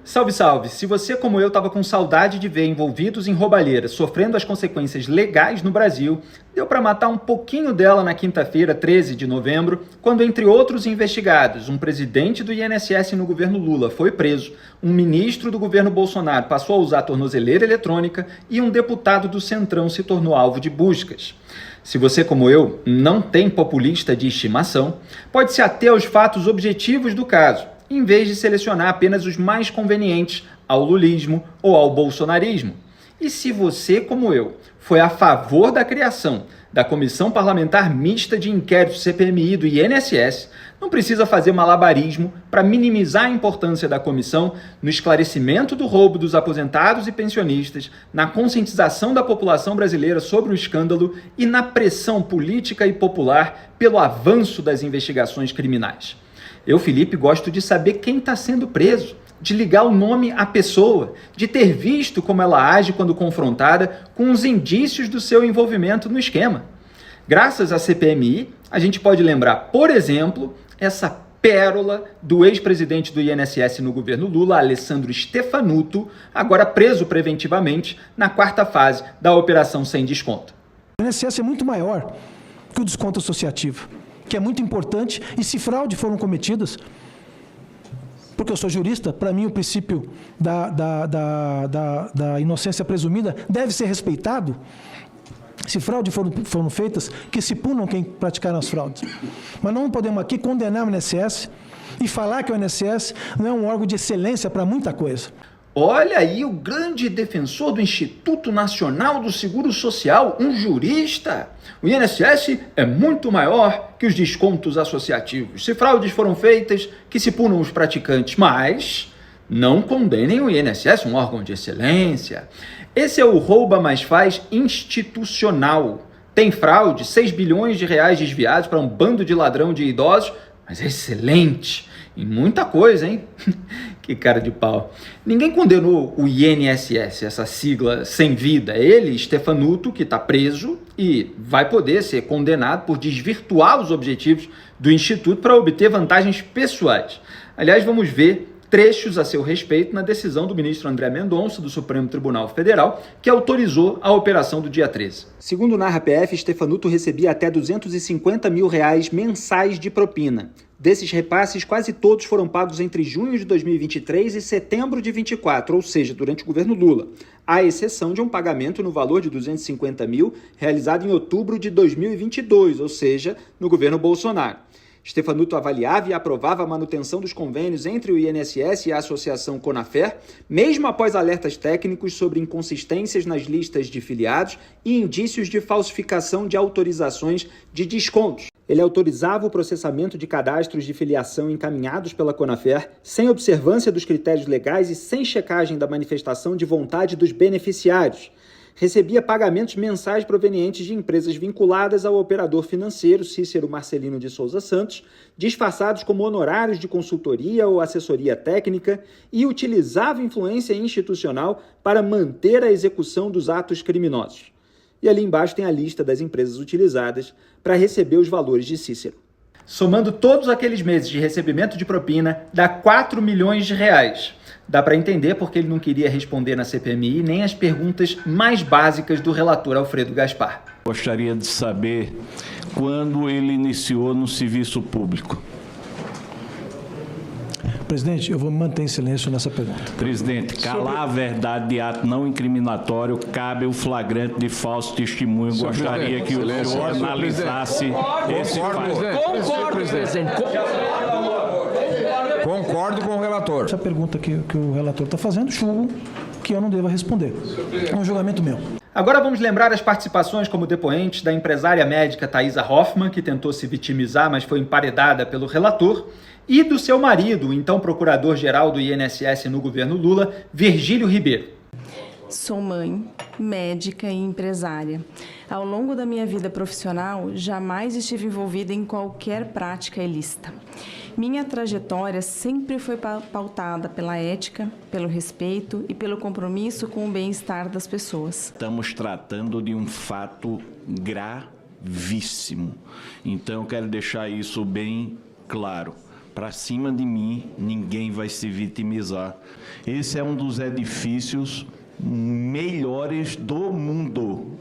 Salve, salve! Se você, como eu, estava com saudade de ver envolvidos em roubalheira sofrendo as consequências legais no Brasil, deu para matar um pouquinho dela na quinta-feira, 13 de novembro, quando, entre outros investigados, um presidente do INSS no governo Lula foi preso, um ministro do governo Bolsonaro passou a usar tornozeleira eletrônica e um deputado do Centrão se tornou alvo de buscas. Se você, como eu, não tem populista de estimação, pode se ater aos fatos objetivos do caso, em vez de selecionar apenas os mais convenientes ao lulismo ou ao bolsonarismo. E se você, como eu, foi a favor da criação da Comissão Parlamentar Mista de Inquérito CPMI do INSS, não precisa fazer malabarismo para minimizar a importância da comissão no esclarecimento do roubo dos aposentados e pensionistas, na conscientização da população brasileira sobre o escândalo e na pressão política e popular pelo avanço das investigações criminais. Eu, Felipe, gosto de saber quem está sendo preso, de ligar o nome à pessoa, de ter visto como ela age quando confrontada com os indícios do seu envolvimento no esquema. Graças à CPMI, a gente pode lembrar, por exemplo, essa pérola do ex-presidente do INSS no governo Lula, Alessandro Stefanuto, agora preso preventivamente na quarta fase da Operação Sem Desconto. O INSS é muito maior que o desconto associativo, que é muito importante, e se fraude foram cometidas, porque eu sou jurista, para mim o princípio da inocência presumida deve ser respeitado. Se fraude foram feitas, que se punam quem praticaram as fraudes. Mas não podemos aqui condenar o INSS e falar que o INSS não é um órgão de excelência para muita coisa. Olha aí o grande defensor do Instituto Nacional do Seguro Social, um jurista. O INSS é muito maior que os descontos associativos. Se fraudes foram feitas, que se punam os praticantes, mas não condenem o INSS, um órgão de excelência. Esse é o rouba mais faz institucional. Tem fraude, 6 bilhões de reais desviados para um bando de ladrão de idosos, mas é excelente em muita coisa, hein? Que cara de pau. Ninguém condenou o INSS, essa sigla sem vida. Ele, Stefanuto, que está preso e vai poder ser condenado por desvirtuar os objetivos do Instituto para obter vantagens pessoais. Aliás, vamos ver trechos a seu respeito na decisão do ministro André Mendonça, do Supremo Tribunal Federal, que autorizou a operação do dia 13. Segundo o NarraPF, Stefanuto recebia até R$250 mil mensais de propina. Desses repasses, quase todos foram pagos entre junho de 2023 e setembro de 2024, ou seja, durante o governo Lula, à exceção de um pagamento no valor de R$250 mil realizado em outubro de 2022, ou seja, no governo Bolsonaro. Stefanuto avaliava e aprovava a manutenção dos convênios entre o INSS e a Associação Conafer, mesmo após alertas técnicos sobre inconsistências nas listas de filiados e indícios de falsificação de autorizações de descontos. Ele autorizava o processamento de cadastros de filiação encaminhados pela Conafer sem observância dos critérios legais e sem checagem da manifestação de vontade dos beneficiários. Recebia pagamentos mensais provenientes de empresas vinculadas ao operador financeiro Cícero Marcelino de Souza Santos, disfarçados como honorários de consultoria ou assessoria técnica, e utilizava influência institucional para manter a execução dos atos criminosos. E ali embaixo tem a lista das empresas utilizadas para receber os valores de Cícero. Somando todos aqueles meses de recebimento de propina, dá 4 milhões de reais. Dá para entender porque ele não queria responder na CPMI nem as perguntas mais básicas do relator Alfredo Gaspar. Gostaria de saber quando ele iniciou no serviço público. Presidente, eu vou manter em silêncio nessa pergunta. Presidente, calar a verdade de ato não incriminatório cabe o flagrante de falso testemunho. Gostaria que o senhor analisasse esse fato. Concordo com o relator. Essa pergunta que o relator está fazendo, julgo que eu não devo responder. É um julgamento meu. Agora vamos lembrar as participações como depoentes da empresária médica Thaisa Hoffmann, que tentou se vitimizar, mas foi emparedada pelo relator, e do seu marido, o então procurador-geral do INSS no governo Lula, Virgílio Ribeiro. Sou mãe, médica e empresária. Ao longo da minha vida profissional, jamais estive envolvida em qualquer prática ilícita. Minha trajetória sempre foi pautada pela ética, pelo respeito e pelo compromisso com o bem-estar das pessoas. Estamos tratando de um fato gravíssimo. Então, eu quero deixar isso bem claro. para cima de mim, ninguém vai se vitimizar. Esse é um dos edifícios melhores do mundo.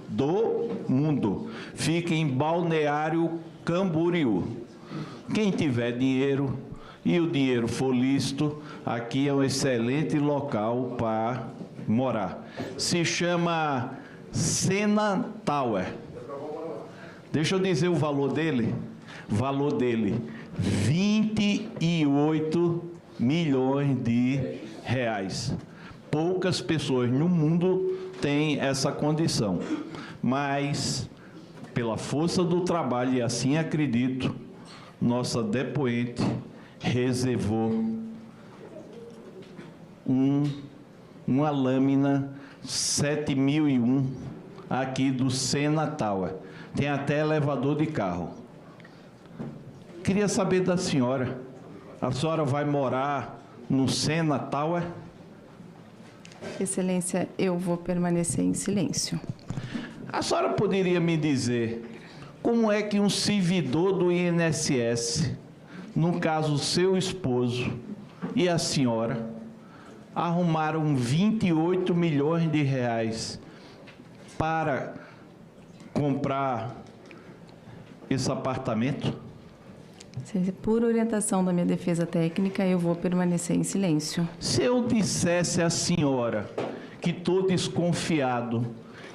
Fica em Balneário Camboriú. Quem tiver dinheiro e o dinheiro for lícito, aqui é um excelente local para morar. Se chama Sena Tower. Deixa eu dizer o valor dele. Valor dele, 28 milhões de reais. Poucas pessoas no mundo têm essa condição, mas, pela força do trabalho, e assim acredito, nossa depoente reservou uma lâmina 7001 aqui do Sena Tower. Tem até elevador de carro. Queria saber da senhora, a senhora vai morar no Sena Tower? Excelência, eu vou permanecer em silêncio. A senhora poderia me dizer como é que um servidor do INSS, no caso seu esposo e a senhora, arrumaram 28 milhões de reais para comprar esse apartamento? Por orientação da minha defesa técnica, eu vou permanecer em silêncio. Se eu dissesse à senhora que estou desconfiado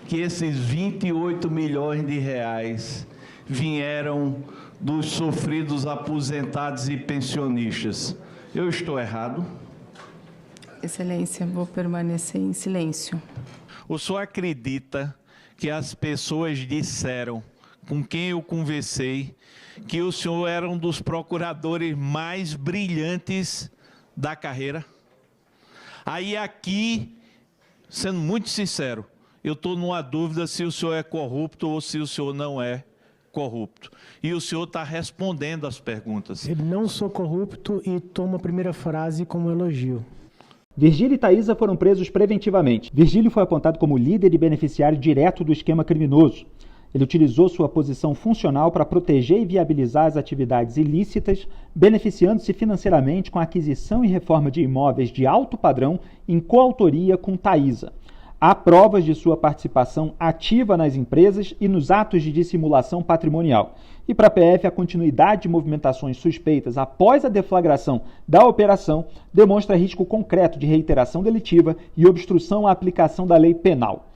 que esses 28 milhões de reais vieram dos sofridos aposentados e pensionistas, eu estou errado? Excelência, vou permanecer em silêncio. O senhor acredita que as pessoas disseram, com quem eu conversei, que o senhor era um dos procuradores mais brilhantes da carreira? Aí aqui, sendo muito sincero, eu estou numa dúvida se o senhor é corrupto ou se o senhor não é corrupto. E o senhor está respondendo as perguntas. Eu não sou corrupto e tomo a primeira frase como elogio. Virgílio e Taísa foram presos preventivamente. Virgílio foi apontado como líder e beneficiário direto do esquema criminoso. Ele utilizou sua posição funcional para proteger e viabilizar as atividades ilícitas, beneficiando-se financeiramente com a aquisição e reforma de imóveis de alto padrão em coautoria com Taísa. Há provas de sua participação ativa nas empresas e nos atos de dissimulação patrimonial. E para a PF, a continuidade de movimentações suspeitas após a deflagração da operação demonstra risco concreto de reiteração delitiva e obstrução à aplicação da lei penal.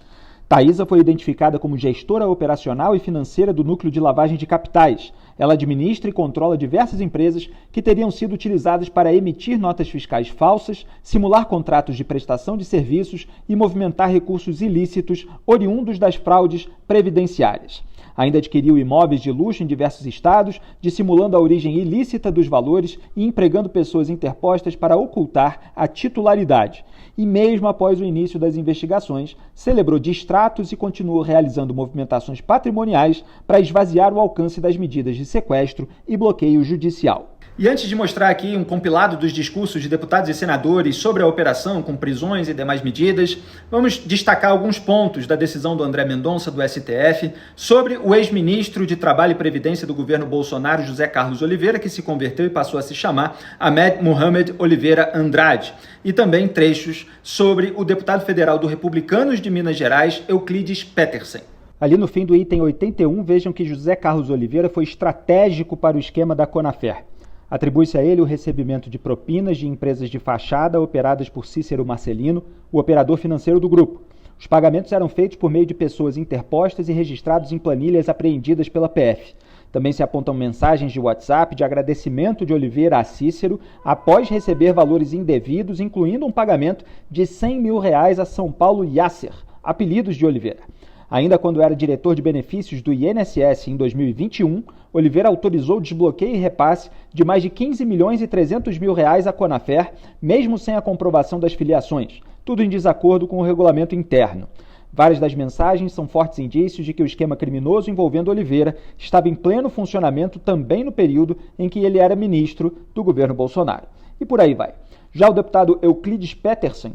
Taísa foi identificada como gestora operacional e financeira do núcleo de lavagem de capitais. Ela administra e controla diversas empresas que teriam sido utilizadas para emitir notas fiscais falsas, simular contratos de prestação de serviços e movimentar recursos ilícitos oriundos das fraudes previdenciárias. Ainda adquiriu imóveis de luxo em diversos estados, dissimulando a origem ilícita dos valores e empregando pessoas interpostas para ocultar a titularidade. E mesmo após o início das investigações, celebrou distratos e continuou realizando movimentações patrimoniais para esvaziar o alcance das medidas de sequestro e bloqueio judicial. E antes de mostrar aqui um compilado dos discursos de deputados e senadores sobre a operação com prisões e demais medidas, vamos destacar alguns pontos da decisão do André Mendonça, do STF, sobre o ex-ministro de Trabalho e Previdência do governo Bolsonaro, José Carlos Oliveira, que se converteu e passou a se chamar Ahmed Mohamed Oliveira Andrade. E também trechos sobre o deputado federal do Republicanos de Minas Gerais, Euclides Petersen. Ali no fim do item 81, vejam que José Carlos Oliveira foi estratégico para o esquema da Conafer. Atribui-se a ele o recebimento de propinas de empresas de fachada operadas por Cícero Marcelino, o operador financeiro do grupo. Os pagamentos eram feitos por meio de pessoas interpostas e registrados em planilhas apreendidas pela PF. Também se apontam mensagens de WhatsApp de agradecimento de Oliveira a Cícero após receber valores indevidos, incluindo um pagamento de R$100 mil a São Paulo Yasser, apelidos de Oliveira. Ainda quando era diretor de benefícios do INSS em 2021, Oliveira autorizou desbloqueio e repasse de mais de 15 milhões e 300 mil reais à Conafer, mesmo sem a comprovação das filiações, tudo em desacordo com o regulamento interno. Várias das mensagens são fortes indícios de que o esquema criminoso envolvendo Oliveira estava em pleno funcionamento também no período em que ele era ministro do governo Bolsonaro. E por aí vai. Já o deputado Euclides Petersen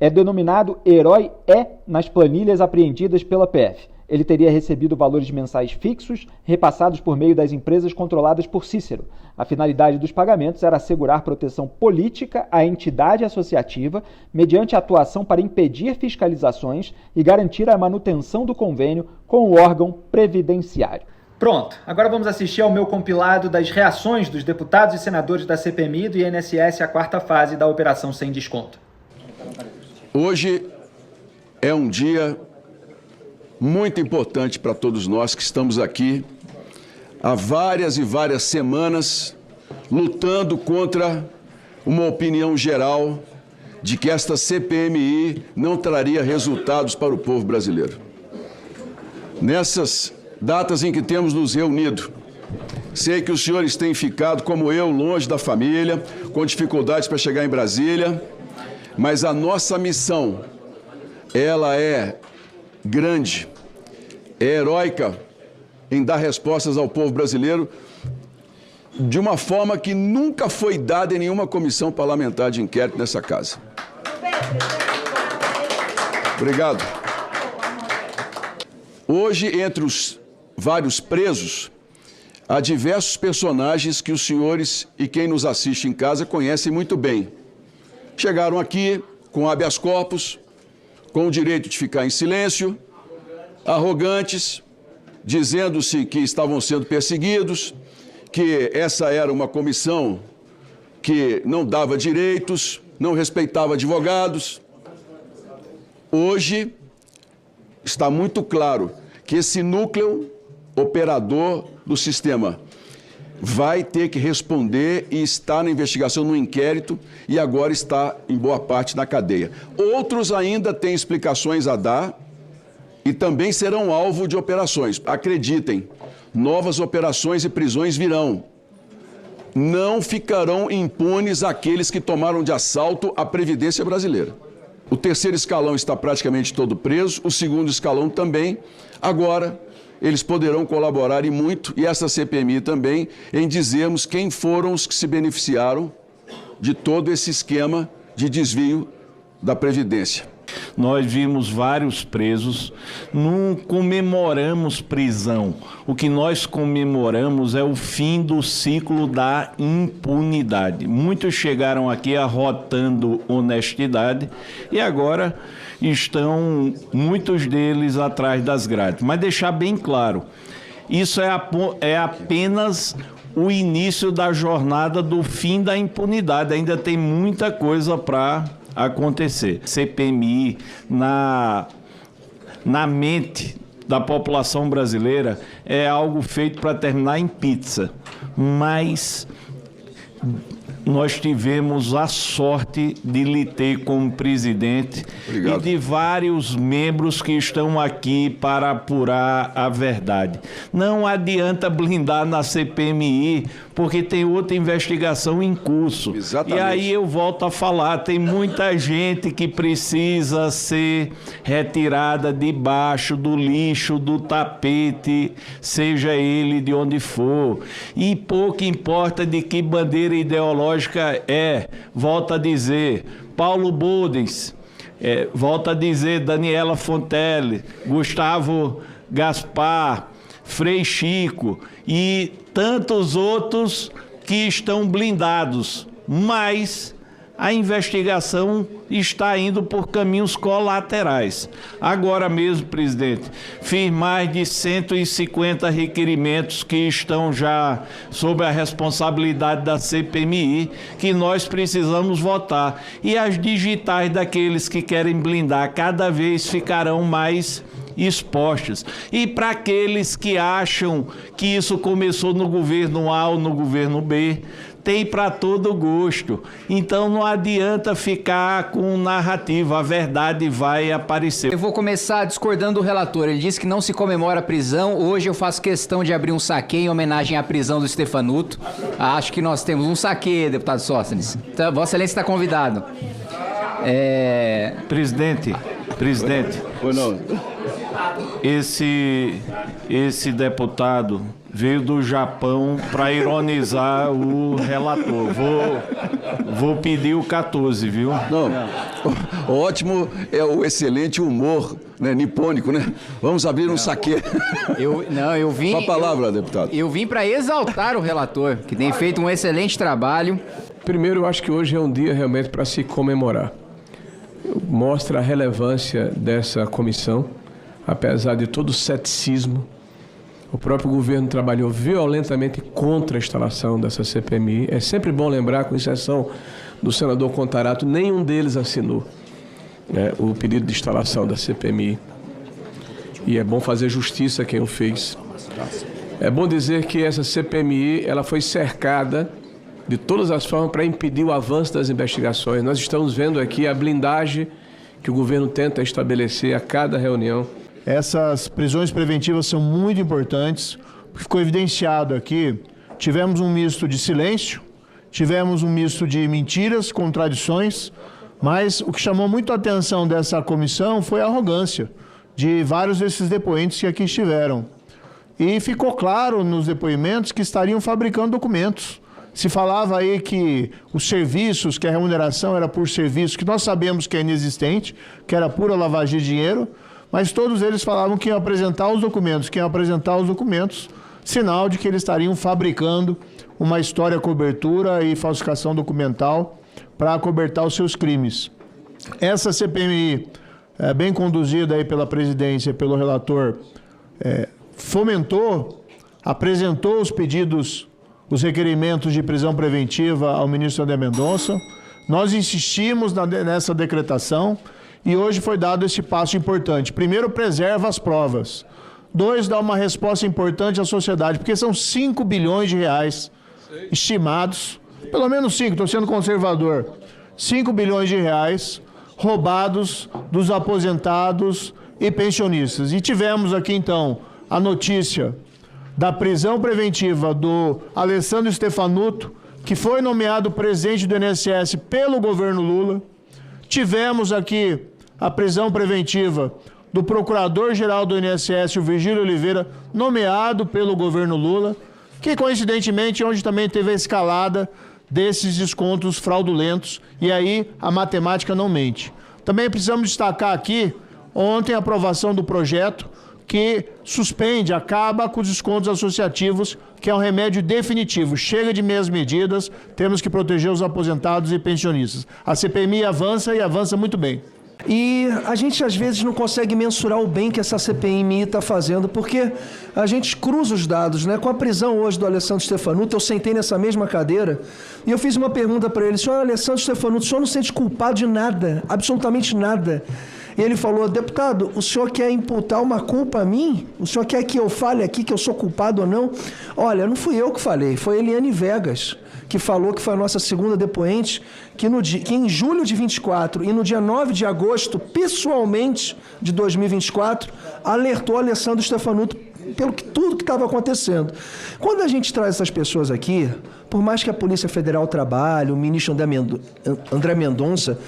é denominado Herói E nas planilhas apreendidas pela PF. Ele teria recebido valores mensais fixos, repassados por meio das empresas controladas por Cícero. A finalidade dos pagamentos era assegurar proteção política à entidade associativa, mediante a atuação para impedir fiscalizações e garantir a manutenção do convênio com o órgão previdenciário. Pronto, agora vamos assistir ao meu compilado das reações dos deputados e senadores da CPMI e do INSS à quarta fase da Operação Sem Desconto. Hoje é um dia muito importante para todos nós que estamos aqui há várias e várias semanas lutando contra uma opinião geral de que esta CPMI não traria resultados para o povo brasileiro. Nessas datas em que temos nos reunido, sei que os senhores têm ficado, como eu, longe da família, com dificuldades para chegar em Brasília, mas a nossa missão, ela é grande, é heróica em dar respostas ao povo brasileiro de uma forma que nunca foi dada em nenhuma comissão parlamentar de inquérito nessa casa. Obrigado. Hoje, entre os vários presos, há diversos personagens que os senhores e quem nos assiste em casa conhecem muito bem. Chegaram aqui com habeas corpus, com o direito de ficar em silêncio, arrogantes, dizendo-se que estavam sendo perseguidos, que essa era uma comissão que não dava direitos, não respeitava advogados. Hoje está muito claro que esse núcleo operador do sistema vai ter que responder e está na investigação, no inquérito, e agora está, em boa parte, na cadeia. Outros ainda têm explicações a dar e também serão alvo de operações. Acreditem, novas operações e prisões virão. Não ficarão impunes aqueles que tomaram de assalto a Previdência brasileira. O terceiro escalão está praticamente todo preso, o segundo escalão também. Agora, eles poderão colaborar e muito, e essa CPMI também, em dizermos quem foram os que se beneficiaram de todo esse esquema de desvio da Previdência. Nós vimos vários presos, não comemoramos prisão. O que nós comemoramos é o fim do ciclo da impunidade. Muitos chegaram aqui arrotando honestidade e agora estão muitos deles atrás das grades. Mas deixar bem claro, isso é apenas o início da jornada do fim da impunidade. Ainda tem muita coisa para acontecer. CPMI na mente da população brasileira é algo feito para terminar em pizza, mas nós tivemos a sorte de lhe ter como presidente. Obrigado. E de vários membros que estão aqui para apurar a verdade. Não adianta blindar na CPMI, porque tem outra investigação em curso. Exatamente. E aí eu volto a falar, tem muita gente que precisa ser retirada debaixo do lixo, do tapete, seja ele de onde for. E pouco importa de que bandeira ideológica é, volta a dizer, Paulo Bodens, volta a dizer Daniela Fontelli, Gustavo Gaspar, Frei Chico e tantos outros que estão blindados, mas a investigação está indo por caminhos colaterais. Agora mesmo, presidente, fiz mais de 150 requerimentos que estão já sob a responsabilidade da CPMI, que nós precisamos votar. E as digitais daqueles que querem blindar cada vez ficarão mais expostas. E para aqueles que acham que isso começou no governo A ou no governo B, tem para todo gosto. Então não adianta ficar com narrativa, a verdade vai aparecer. Eu vou começar discordando do relator. Ele disse que não se comemora a prisão. Hoje eu faço questão de abrir um saque em homenagem à prisão do Stefanuto. Acho que nós temos um saque, deputado Sóstenes. Então, Vossa Excelência está convidado. Presidente. Ou não? Esse deputado veio do Japão para ironizar o relator. Vou pedir o 14, viu? Não, ótimo é o excelente humor, né, nipônico, né? Vamos abrir um saquê. Eu vim... Com a palavra, deputado. Eu vim para exaltar o relator, que tem feito um excelente trabalho. Primeiro, eu acho que hoje é um dia realmente para se comemorar. Mostra a relevância dessa comissão, apesar de todo o ceticismo. O próprio governo trabalhou violentamente contra a instalação dessa CPMI. É sempre bom lembrar, com exceção do senador Contarato, nenhum deles assinou, né, o pedido de instalação da CPMI. E é bom fazer justiça a quem o fez. É bom dizer que essa CPMI ela foi cercada de todas as formas para impedir o avanço das investigações. Nós estamos vendo aqui a blindagem que o governo tenta estabelecer a cada reunião. Essas prisões preventivas são muito importantes. Ficou evidenciado aqui, tivemos um misto de silêncio, tivemos um misto de mentiras, contradições, mas o que chamou muito a atenção dessa comissão foi a arrogância de vários desses depoentes que aqui estiveram. E ficou claro nos depoimentos que estariam fabricando documentos. Se falava aí que os serviços, que a remuneração era por serviço, que nós sabemos que é inexistente, que era pura lavagem de dinheiro, mas todos eles falavam que iam apresentar os documentos, sinal de que eles estariam fabricando uma história cobertura e falsificação documental para acobertar os seus crimes. Essa CPMI, bem conduzida aí pela presidência e pelo relator, fomentou, apresentou os pedidos, os requerimentos de prisão preventiva ao ministro André Mendonça. Nós insistimos nessa decretação e hoje foi dado esse passo importante. Primeiro, preserva as provas. 2, dá uma resposta importante à sociedade, porque são 5 bilhões de reais estimados, pelo menos 5, estou sendo conservador, 5 bilhões de reais roubados dos aposentados e pensionistas. E tivemos aqui, então, a notícia da prisão preventiva do Alessandro Stefanuto, que foi nomeado presidente do INSS pelo governo Lula. Tivemos aqui a prisão preventiva do procurador-geral do INSS, o Virgílio Oliveira, nomeado pelo governo Lula, que coincidentemente onde também teve a escalada desses descontos fraudulentos, e aí a matemática não mente. Também precisamos destacar aqui, ontem, a aprovação do projeto que suspende, acaba com os descontos associativos, que é um remédio definitivo. Chega de meias medidas, temos que proteger os aposentados e pensionistas. A CPMI avança e avança muito bem. E a gente às vezes não consegue mensurar o bem que essa CPMI está fazendo, porque a gente cruza os dados, né? Com a prisão hoje do Alessandro Stefanuto, eu sentei nessa mesma cadeira e eu fiz uma pergunta para ele: senhor Alessandro Stefanuto, o senhor não se sente culpado de nada, absolutamente nada? E ele falou: deputado, o senhor quer imputar uma culpa a mim? O senhor quer que eu fale aqui que eu sou culpado ou não? Olha, não fui eu que falei, foi Eliane Vegas, que falou, que foi a nossa segunda depoente, que em julho de 24 e no dia 9 de agosto, pessoalmente, de 2024, alertou Alessandro Stefanuto pelo tudo que estava acontecendo. Quando a gente traz essas pessoas aqui, por mais que a Polícia Federal trabalhe, o ministro André Mendonça,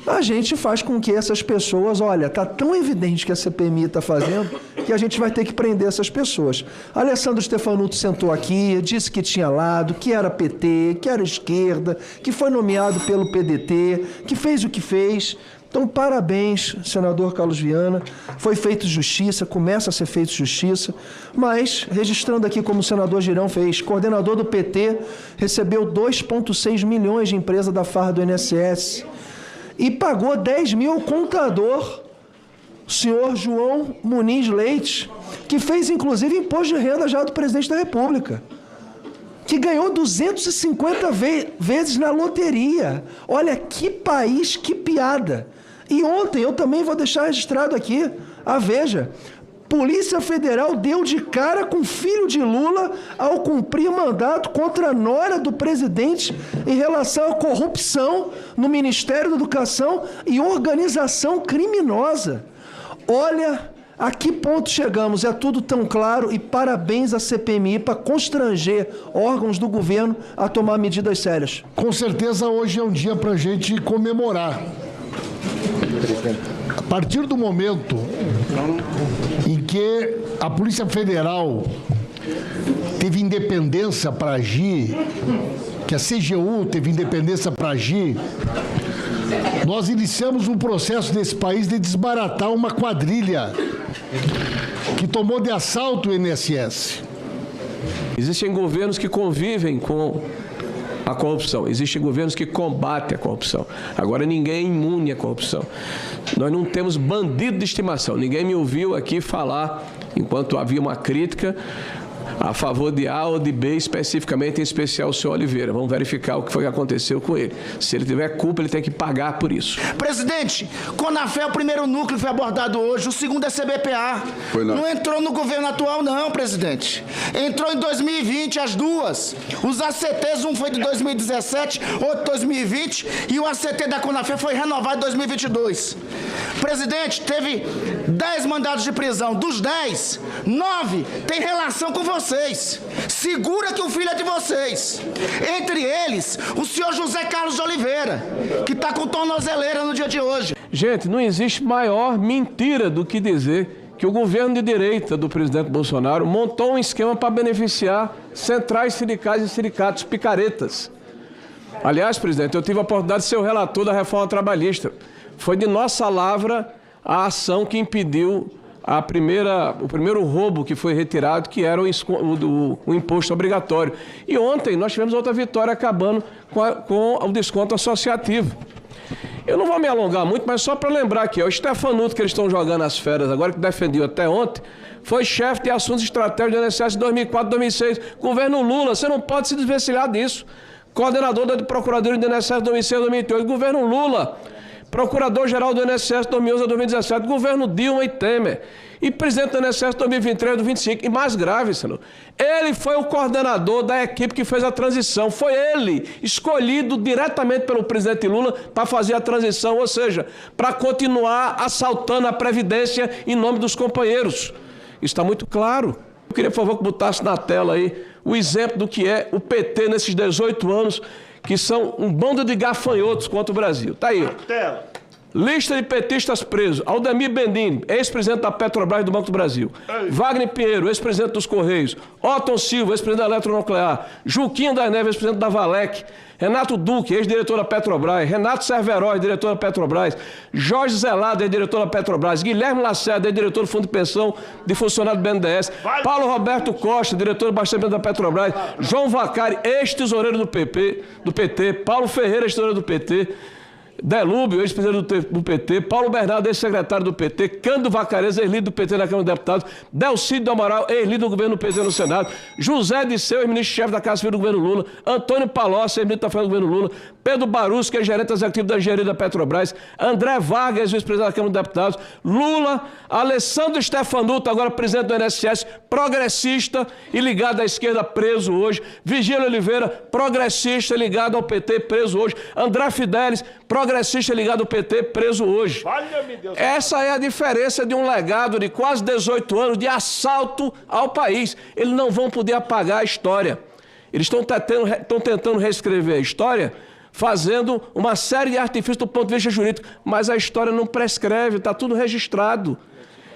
a gente faz com que essas pessoas, olha, está tão evidente que a CPMI está fazendo, que a gente vai ter que prender essas pessoas. Alessandro Stefanuto sentou aqui, disse que tinha lado, que era PT, que era esquerda, que foi nomeado pelo PDT, que fez o que fez. Então, parabéns, senador Carlos Viana. Foi feito justiça, começa a ser feito justiça, mas, registrando aqui como o senador Girão fez, coordenador do PT, recebeu 2,6 milhões de empresa da farra do INSS e pagou 10 mil ao contador, o senhor João Muniz Leite, que fez, inclusive, imposto de renda já do presidente da República, que ganhou 250 vezes na loteria. Olha, que país, que piada. E ontem, eu também vou deixar registrado aqui, a Veja, Polícia Federal deu de cara com o filho de Lula ao cumprir mandato contra a nora do presidente em relação à corrupção no Ministério da Educação e organização criminosa. Olha, a que ponto chegamos? É tudo tão claro, e parabéns à CPMI para constranger órgãos do governo a tomar medidas sérias. Com certeza hoje é um dia para a gente comemorar. A partir do momento em que a Polícia Federal teve independência para agir, que a CGU teve independência para agir, nós iniciamos um processo nesse país de desbaratar uma quadrilha que tomou de assalto o INSS. Existem governos que convivem com a corrupção, existem governos que combatem a corrupção. Agora, ninguém é imune à corrupção. Nós não temos bandido de estimação. Ninguém me ouviu aqui falar, enquanto havia uma crítica, a favor de A ou de B, especificamente, em especial o senhor Oliveira. Vamos verificar o que foi que aconteceu com ele. Se ele tiver culpa, ele tem que pagar por isso. Presidente, Conafé, o primeiro núcleo foi abordado hoje, o segundo é CBPA. Não entrou no governo atual, não, presidente. Entrou em 2020, as duas. Os ACTs, um foi de 2017, outro de 2020, e o ACT da Conafé foi renovado em 2022. Presidente, teve 10 mandados de prisão. Dos 10, 9 tem relação com vocês. Segura que o filho é de vocês. Entre eles, o senhor José Carlos de Oliveira, que está com tornozeleira no dia de hoje. Gente, não existe maior mentira do que dizer que o governo de direita do presidente Bolsonaro montou um esquema para beneficiar centrais sindicais e sindicatos picaretas. Aliás, presidente, eu tive a oportunidade de ser o relator da reforma trabalhista. Foi de nossa lavra a ação que impediu o primeiro roubo que foi retirado, que era o imposto obrigatório. E ontem nós tivemos outra vitória acabando com o desconto associativo. Eu não vou me alongar muito, mas só para lembrar aqui, o Stefanuto, que eles estão jogando as feras agora, que defendiu até ontem, foi chefe de assuntos estratégicos do INSS de 2004 e 2006. Governo Lula, você não pode se desvencilhar disso. Coordenador da Procuradoria do INSS de 2006 e 2008, governo Lula. Procurador-Geral do INSS 2011 a 2017, governo Dilma e Temer. E presidente do INSS 2023 e 2025. E mais grave, senhor, ele foi o coordenador da equipe que fez a transição. Foi ele escolhido diretamente pelo presidente Lula para fazer a transição, ou seja, para continuar assaltando a Previdência em nome dos companheiros. Isso está muito claro. Eu queria, por favor, que botasse na tela aí o exemplo do que é o PT nesses 18 anos, que são um bando de gafanhotos contra o Brasil. Está aí, ó. Lista de petistas presos. Aldemir Bendini, ex-presidente da Petrobras e do Banco do Brasil. Wagner Pinheiro, ex-presidente dos Correios. Otton Silva, ex-presidente da Eletronuclear. Juquinha das Neves, ex-presidente da Valec. Renato Duque, ex-diretor da Petrobras. Renato Cerverói, diretor da Petrobras. Jorge Zelada, ex-diretor da Petrobras. Guilherme Lacerda, ex-diretor do Fundo de Pensão de Funcionário do BNDES. Paulo Roberto Costa, diretor do Abastecimento da Petrobras. João Vacari, ex-tesoureiro do PT. Paulo Ferreira, ex-tesoureiro do PT. Delúbio, ex-presidente do PT, Paulo Bernardo, ex-secretário do PT, Cândido Vacarez, ex-líder do PT na Câmara dos Deputados, Delcídio do Amaral, ex-líder do governo do PT no Senado, José Disseu, ex-ministro-chefe da Casa Civil do governo Lula, Antônio Palocci, ex-ministro da Fazenda do governo Lula, Pedro Barus, que é gerente executivo da engenharia da Petrobras, André Vargas, ex-presidente da Câmara dos Deputados, Lula, Alessandro Stefanuto, agora presidente do INSS, progressista e ligado à esquerda, preso hoje, Virgílio Oliveira, progressista ligado ao PT, preso hoje, André Fidelis, progressista ligado ao PT, preso hoje. Essa é a diferença de um legado de quase 18 anos de assalto ao país. Eles não vão poder apagar a história. Eles estão tentando reescrever a história, fazendo uma série de artifícios do ponto de vista jurídico, mas a história não prescreve, está tudo registrado.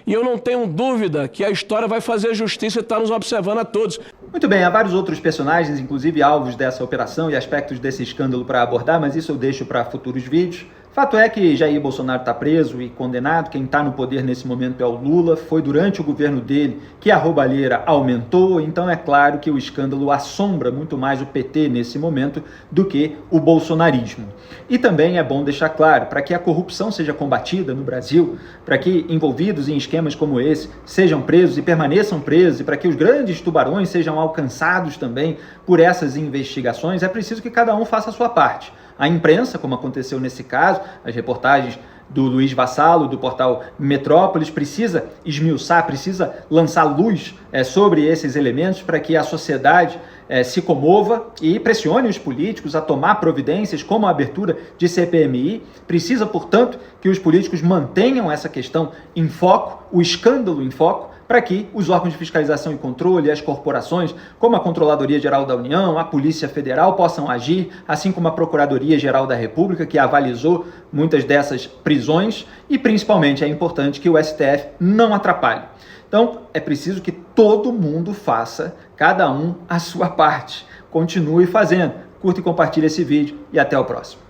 E eu não tenho dúvida que a história vai fazer justiça e está nos observando a todos. Muito bem, há vários outros personagens, inclusive alvos dessa operação e aspectos desse escândalo para abordar, mas isso eu deixo para futuros vídeos. Fato é que Jair Bolsonaro está preso e condenado, quem está no poder nesse momento é o Lula, foi durante o governo dele que a roubalheira aumentou, então é claro que o escândalo assombra muito mais o PT nesse momento do que o bolsonarismo. E também é bom deixar claro, para que a corrupção seja combatida no Brasil, para que envolvidos em esquemas como esse sejam presos e permaneçam presos, e para que os grandes tubarões sejam alcançados também por essas investigações, é preciso que cada um faça a sua parte. A imprensa, como aconteceu nesse caso, as reportagens do Luiz Vassalo, do portal Metrópolis, precisa esmiuçar, precisa lançar luz sobre esses elementos para que a sociedade se comova e pressione os políticos a tomar providências como a abertura de CPMI. Precisa, portanto, que os políticos mantenham essa questão em foco, o escândalo em foco, para que os órgãos de fiscalização e controle e as corporações, como a Controladoria Geral da União, a Polícia Federal, possam agir, assim como a Procuradoria Geral da República, que avalizou muitas dessas prisões, e principalmente é importante que o STF não atrapalhe. Então, é preciso que todo mundo faça, cada um, a sua parte. Continue fazendo. Curta e compartilhe esse vídeo e até o próximo.